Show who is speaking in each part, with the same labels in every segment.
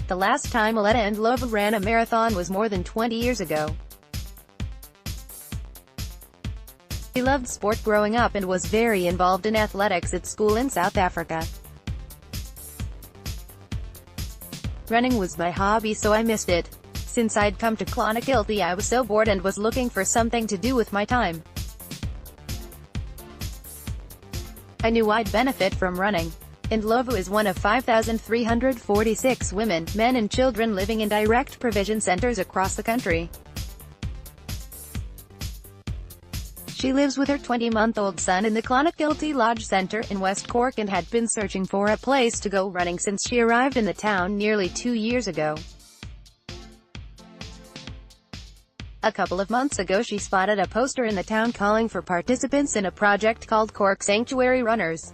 Speaker 1: The last time Aletta Ndhlovu ran a marathon was more than 20 years ago. She loved sport growing up and was very involved in athletics at school in South Africa. Running was my hobby, so I missed it. Since I'd come to Clonakilty, I was so bored and was looking for something to do with my time. I knew I'd benefit from running. Ndhlovu is one of 5,346 women, men and children living in direct provision centers across the country. She lives with her 20-month-old son in the Clonakilty Lodge Centre in West Cork and had been searching for a place to go running since she arrived in the town nearly 2 years ago. A couple of months ago she spotted a poster in the town calling for participants in a project called Cork Sanctuary Runners.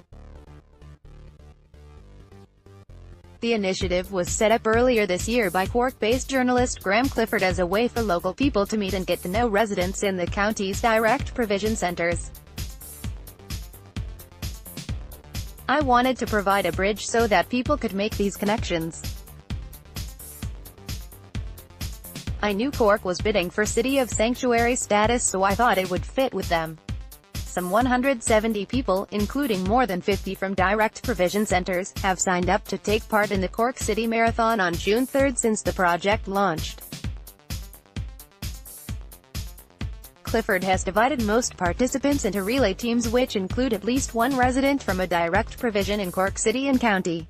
Speaker 1: The initiative was set up earlier this year by Cork-based journalist Graham Clifford as a way for local people to meet and get to know residents in the county's direct provision centres. I wanted to provide a bridge so that people could make these connections. I knew Cork was bidding for City of Sanctuary status, so I thought it would fit with them. Some 170 people, including more than 50 from direct provision centres, have signed up to take part in the Cork City Marathon on June 3 since the project launched. Clifford has divided most participants into relay teams which include at least one resident from a direct provision in Cork City and County.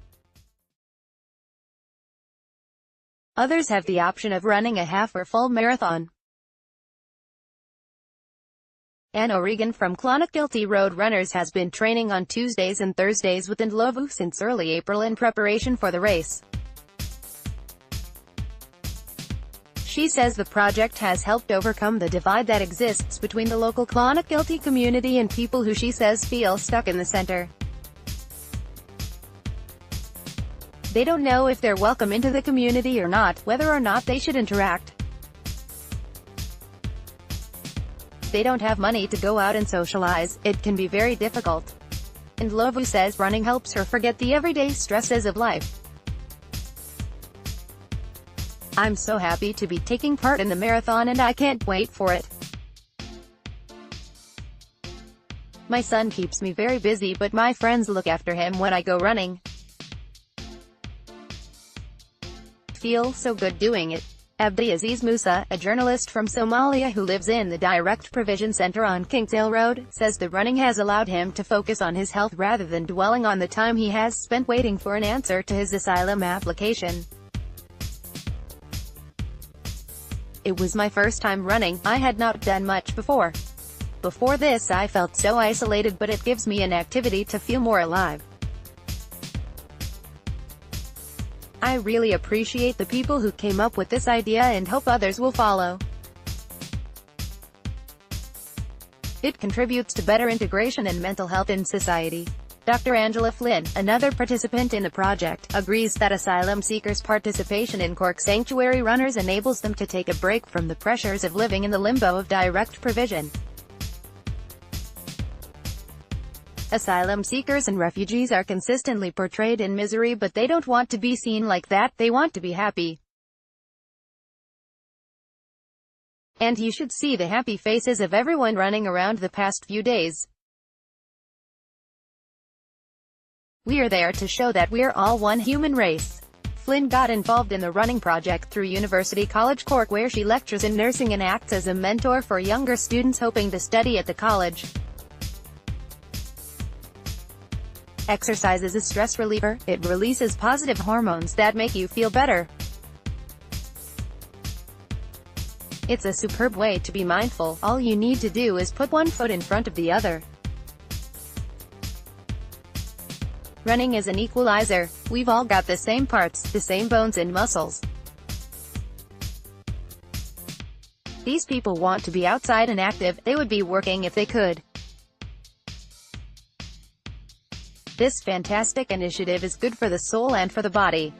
Speaker 1: Others have the option of running a half or full marathon. Anne O'Regan from Clonakilty Road Runners has been training on Tuesdays and Thursdays with Ndhlovu since early April in preparation for the race. She says the project has helped overcome the divide that exists between the local Clonakilty community and people who she says feel stuck in the centre. They don't know if they're welcome into the community or not, whether or not they should interact. They don't have money to go out and socialize. It can be very difficult. Ndhlovu says running helps her forget the everyday stresses of life. I'm so happy to be taking part in the marathon and I can't wait for it. My son keeps me very busy, but my friends look after him when I go running. Feel so good doing it. Abdiaziz Musa, a journalist from Somalia who lives in the direct provision centre on Kingsale Road, says the running has allowed him to focus on his health rather than dwelling on the time he has spent waiting for an answer to his asylum application. It was my first time running. I had not done much before. Before this I felt so isolated, but it gives me an activity to feel more alive. I really appreciate the people who came up with this idea and hope others will follow. It contributes to better integration and mental health in society. Dr. Angela Flynn, another participant in the project, agrees that asylum seekers' participation in Cork Sanctuary Runners enables them to take a break from the pressures of living in the limbo of direct provision. Asylum seekers and refugees are consistently portrayed in misery, but they don't want to be seen like that. They want to be happy. And you should see the happy faces of everyone running around the past few days. We are there to show that we're all one human race. Flynn got involved in the running project through University College Cork, where she lectures in nursing and acts as a mentor for younger students hoping to study at the college. Exercise is a stress reliever. It releases positive hormones that make you feel better. It's a superb way to be mindful. All you need to do is put one foot in front of the other. Running is an equalizer. We've all got the same parts, the same bones and muscles. These people want to be outside and active. They would be working if they could. This fantastic initiative is good for the soul and for the body.